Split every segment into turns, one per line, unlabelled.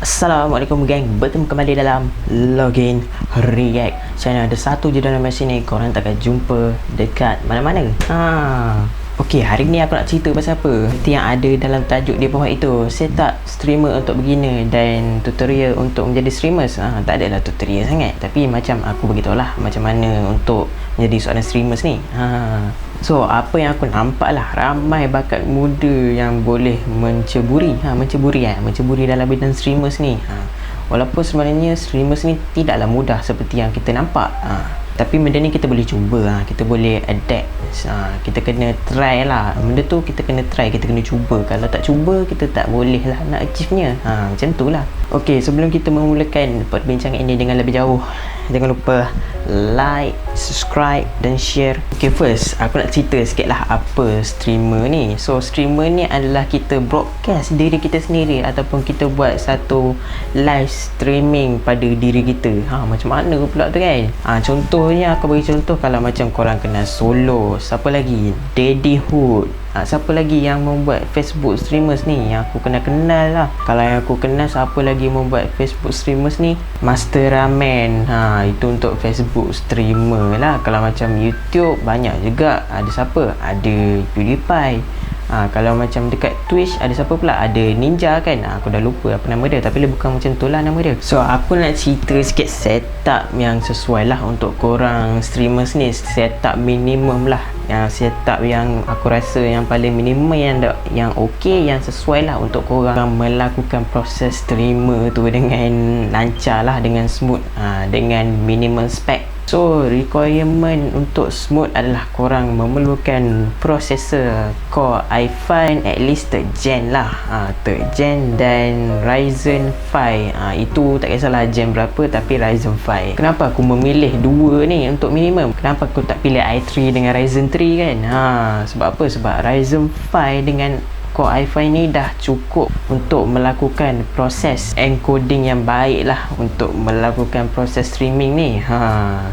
Assalamualaikum geng, bertemu kembali dalam Login React. Saya ada satu je dalam sini, korang takkan jumpa dekat mana-mana. Okey, hari ni aku nak cerita pasal apa? Seperti yang ada dalam tajuk di bawah itu, setup streamer untuk beginner dan tutorial untuk menjadi streamers. Tak adalah tutorial sangat, tapi macam aku beritahu lah macam mana untuk menjadi seorang streamers ni. So, apa yang aku nampak lah, ramai bakat muda yang boleh menceburi dalam bidang streamers ni. Walaupun sebenarnya streamers ni tidaklah mudah seperti yang kita nampak. Tapi benda ni kita boleh cuba, kita boleh adapt. Kita kena try lah. Benda tu kita kena try, kita kena cuba. Kalau tak cuba, kita tak boleh lah nak achieve-nya. Macam tu lah. Okey, sebelum kita memulakan perbincangan ini dengan lebih jauh, jangan lupa like, subscribe dan share. Okay, first aku nak cerita sikit lah apa streamer ni. So, streamer ni adalah kita broadcast diri kita sendiri ataupun kita buat satu live streaming pada diri kita. Macam mana pula tu kan? Contohnya aku bagi contoh, kalau macam korang kenal Solo, siapa lagi? Daddy Hood. Siapa lagi yang membuat Facebook streamers ni yang aku kenal lah? Kalau yang aku kenal, siapa lagi membuat Facebook streamers ni? Master Ramen. Itu untuk Facebook streamer lah. Kalau macam YouTube, banyak juga. Ada siapa? Ada PewDiePie. Kalau macam dekat Twitch, ada siapa pula? Ada Ninja kan? Aku dah lupa apa nama dia, tapi bukan macam tu lah nama dia. So, aku nak cerita sikit setup yang sesuai lah untuk korang streamers ni. Setup minimum lah, yang setup yang aku rasa yang paling minimum, yang okey, yang sesuai lah untuk korang melakukan proses streamer tu dengan lancar lah, dengan smooth, dengan minimal spec. So, requirement untuk smooth adalah korang memerlukan processor Core i5 at least 3rd gen lah, 3rd gen dan Ryzen 5. Itu tak kisahlah gen berapa, tapi Ryzen 5. Kenapa aku memilih dua ni untuk minimum? Kenapa aku tak pilih i3 dengan Ryzen 3 kan? Sebab apa? Sebab Ryzen 5 dengan Core i5 ni dah cukup untuk melakukan proses encoding yang baik lah, untuk melakukan proses streaming ni.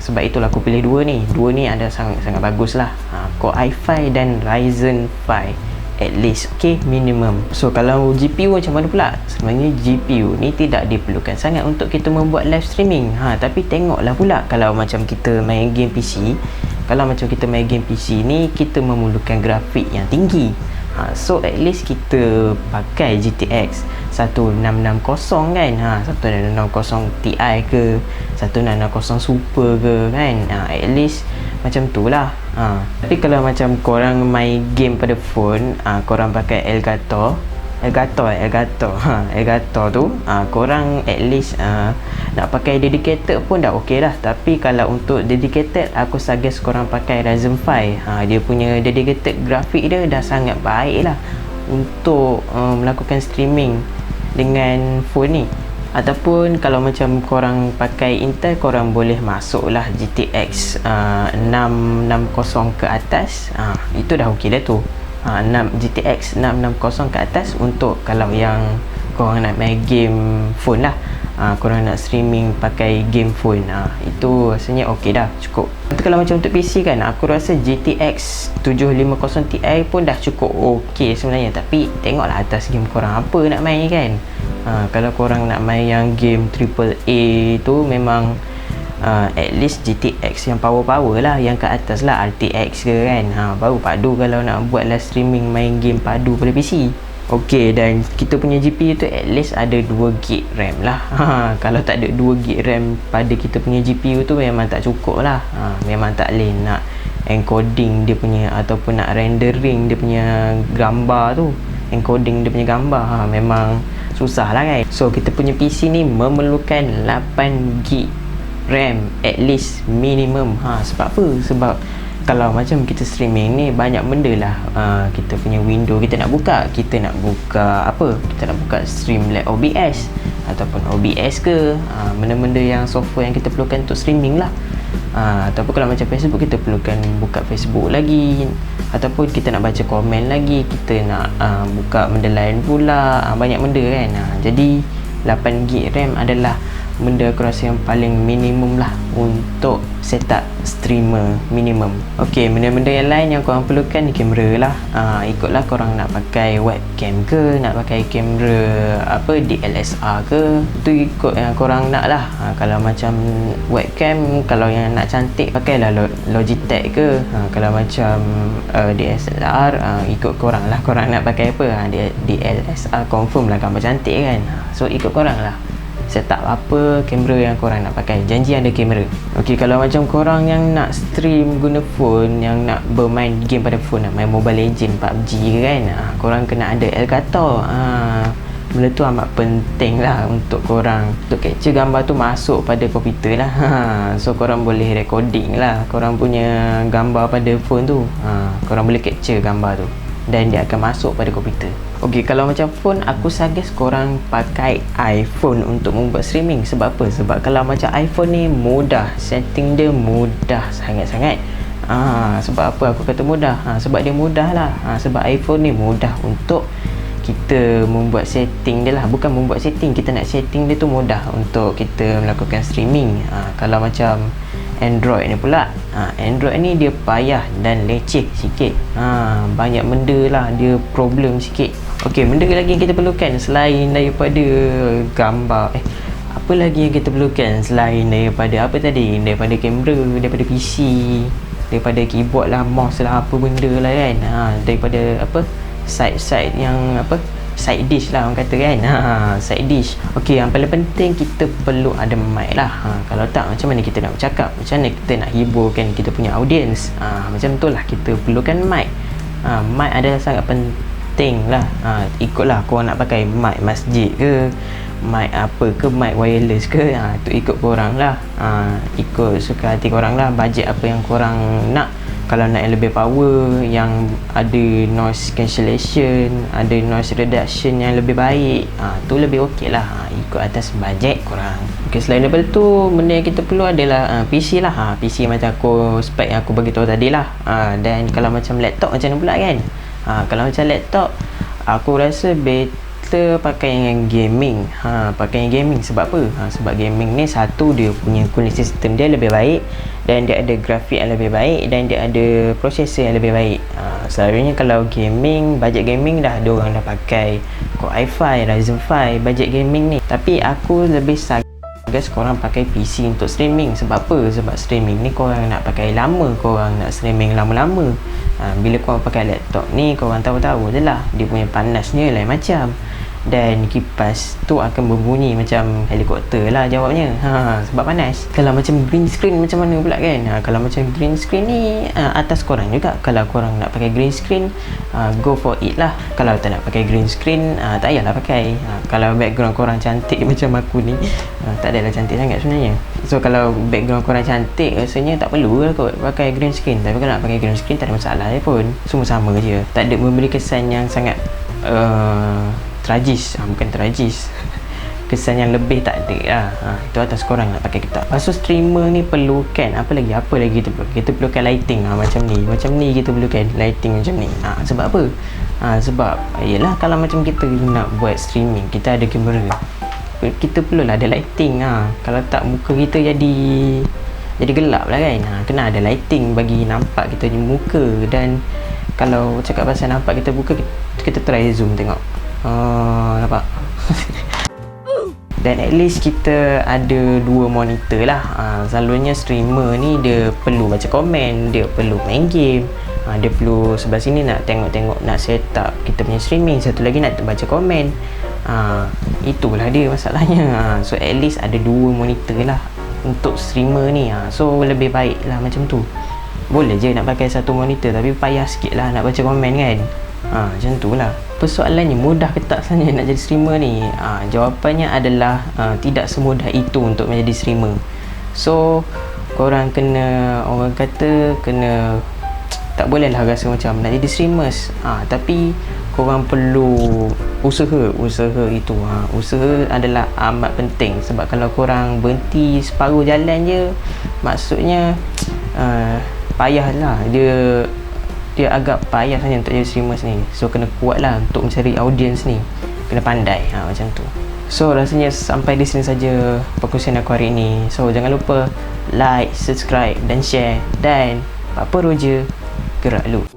Sebab itulah aku pilih dua ni. Dua ni ada sangat bagus lah, Core i5 dan Ryzen 5 at least, okay, minimum. So, kalau GPU macam mana pula? Sebenarnya GPU ni tidak diperlukan sangat untuk kita membuat live streaming. Tapi tengoklah pula, kalau macam kita main game PC, ni kita memerlukan grafik yang tinggi. So, at least kita pakai GTX 1660 kan, 1660 Ti ke 1660 Super ke kan, at least macam tu lah. Tapi kalau macam korang main game pada phone, korang pakai Elgato tu, korang at least nak pakai dedicated pun dah okey lah. Tapi kalau untuk dedicated, aku suggest korang pakai Ryzen 5. Dia punya dedicated grafik dia dah sangat baik lah untuk melakukan streaming dengan phone ni. Ataupun kalau macam korang pakai Intel, korang boleh masuk lah GTX 660 ke atas. Itu dah okey dah tu. GTX 660 ke atas untuk kalau yang korang nak main game phone lah, korang nak streaming pakai game phone, itu rasanya okey dah, cukup. Tapi kalau macam untuk PC kan, aku rasa GTX 750 Ti pun dah cukup okey sebenarnya. Tapi tengoklah atas game korang apa nak main kan. Kalau korang nak main yang game AAA tu, memang at least GTX yang power lah, yang ke atas lah, RTX ke kan, baru padu kalau nak buat live streaming main game padu pada PC. Okey, dan kita punya GPU tu at least ada 2GB RAM lah. Kalau tak ada 2GB RAM pada kita punya GPU tu, memang tak cukup lah. Memang tak boleh nak encoding dia punya, ataupun nak rendering dia punya gambar tu, encoding dia punya gambar, memang susah lah kan. So, kita punya PC ni memerlukan 8GB RAM at least minimum. Sebab apa? Sebab kalau macam kita streaming ni, banyak benda lah kita punya window kita nak buka. Kita nak buka apa? Kita nak buka Streamlabs OBS ataupun OBS ke, benda-benda yang software yang kita perlukan untuk streaming lah. Ataupun kalau macam Facebook, kita perlukan buka Facebook lagi, ataupun kita nak baca komen lagi, kita nak buka benda lain pula, banyak benda kan. Jadi 8GB RAM adalah benda aku rasa yang paling minimum lah untuk setup streamer minimum. Ok, benda-benda yang lain yang korang perlukan ni kamera lah. Ikutlah korang nak pakai webcam ke, nak pakai kamera apa DSLR ke, tu ikut yang korang nak lah. Kalau macam webcam, kalau yang nak cantik pakailah Logitech ke. Kalau macam DSLR, ikut korang lah, korang nak pakai apa. DSLR confirm lah gambar cantik kan. So ikut korang lah setup apa kamera yang korang nak pakai, janji ada kamera. Ok, kalau macam korang yang nak stream guna phone, yang nak bermain game pada phone, nak main Mobile Legend, PUBG kan, korang kena ada Elgato. Benda tu amat penting lah untuk korang, untuk capture gambar tu masuk pada komputer lah. So korang boleh recording lah korang punya gambar pada phone tu. Korang boleh capture gambar tu dan dia akan masuk pada komputer. Ok, kalau macam phone, aku suggest korang pakai iPhone untuk membuat streaming. Sebab apa? Sebab kalau macam iPhone ni mudah, setting dia mudah sangat-sangat. Sebab apa aku kata mudah? Sebab dia mudah lah. Sebab iPhone ni mudah untuk kita membuat setting dia lah. Bukan membuat setting, kita nak setting dia tu mudah untuk kita melakukan streaming. Kalau macam Android ni pula, Android ni dia payah dan leceh sikit. Banyak benda lah dia problem sikit. Ok, benda lagi yang kita perlukan selain daripada gambar, apa lagi yang kita perlukan selain daripada apa tadi, daripada kamera, daripada PC, daripada keyboard lah, mouse lah, apa benda lah kan. Daripada apa, side yang apa, side dish lah orang kata kan. Side dish. Ok, yang paling penting kita perlu ada mic lah. Kalau tak, macam mana kita nak bercakap, macam mana kita nak hiburkan kita punya audience. Macam tu lah, kita perlukan mic. Mic adalah sangat penting lah. Ikutlah korang nak pakai mic masjid ke, mic apa ke, mic wireless ke, tu ikut korang lah. Ikut suka hati korang lah, bajet apa yang korang nak. Kalau nak yang lebih power, yang ada noise cancellation, ada noise reduction yang lebih baik, tu lebih ok lah. Ikut atas bajet korang. Ok, selain daripada tu, benda yang kita perlu adalah PC lah. PC macam aku spek yang aku bagi tahu tadi lah. Dan kalau macam laptop macam mana pula kan. Kalau macam laptop, aku rasa better pakai yang gaming. Pakai yang gaming sebab apa? Sebab gaming ni, satu, dia punya cooling system dia lebih baik, dan dia ada grafik yang lebih baik, dan dia ada processor yang lebih baik. Selalunya kalau gaming, bajet gaming dah, diorang dah pakai Core i5, Ryzen 5, bajet gaming ni. Tapi aku lebih suggest korang pakai PC untuk streaming. Sebab apa? Sebab streaming ni korang nak pakai lama, korang nak streaming lama-lama. Bila korang pakai laptop ni, korang tahu-tahu je lah, dia punya panasnya lain macam, dan kipas tu akan berbunyi macam helikopter lah jawabnya. Sebab panas. Kalau macam green screen macam mana pula kan? Kalau macam green screen ni, atas korang juga. Kalau korang nak pakai green screen, go for it lah. Kalau tak nak pakai green screen, tak payahlah pakai. Kalau background korang cantik macam aku ni, tak adalah cantik sangat sebenarnya. So kalau background korang cantik, rasanya tak perlu lah kot pakai green screen. Tapi kalau nak pakai green screen, tak ada masalah pun. Semua sama je, tak ada memberi kesan yang sangat tragis. Bukan tragis, kesan yang lebih tak ada lah. Itu atas korang nak pakai kita. Lepas tu streamer ni perlukan apa lagi kita perlu? Kita perlukan lighting. Macam ni kita perlukan lighting macam ni. Sebab apa? Sebab yelah, kalau macam kita nak buat streaming, kita ada kamera, kita perlulah ada lighting. Kalau tak, muka kita jadi gelap lah kan. Kena ada lighting bagi nampak kita punya muka. Dan kalau cakap pasal nampak kita muka, kita try zoom tengok. Nampak? Dan at least kita ada 2 monitor lah. Selalunya streamer ni dia perlu baca komen, dia perlu main game, dia perlu sebelah sini nak tengok-tengok, nak set up kita punya streaming, satu lagi nak baca komen. Itulah dia masalahnya. So at least ada 2 monitor lah untuk streamer ni. So lebih baik lah macam tu. Boleh je nak pakai satu monitor, tapi payah sikit lah nak baca komen kan. Macam tu lah. Persoalannya, mudah ke tak sebenarnya nak jadi streamer ni? Jawapannya adalah tidak semudah itu untuk menjadi streamer. So korang kena, orang kata, kena, tak boleh lah rasa macam nak jadi streamers. Tapi korang perlu usaha itu. Usaha adalah amat penting. Sebab kalau korang berhenti separuh jalan je, maksudnya payah lah. Dia agak payah saja untuk jadi streamers ni. So kena kuat lah untuk mencari audience ni. Kena pandai macam tu. So rasanya sampai di sini saja perkongsian aku hari ini. So jangan lupa like, subscribe dan share. Dan apa roja, gerak lu.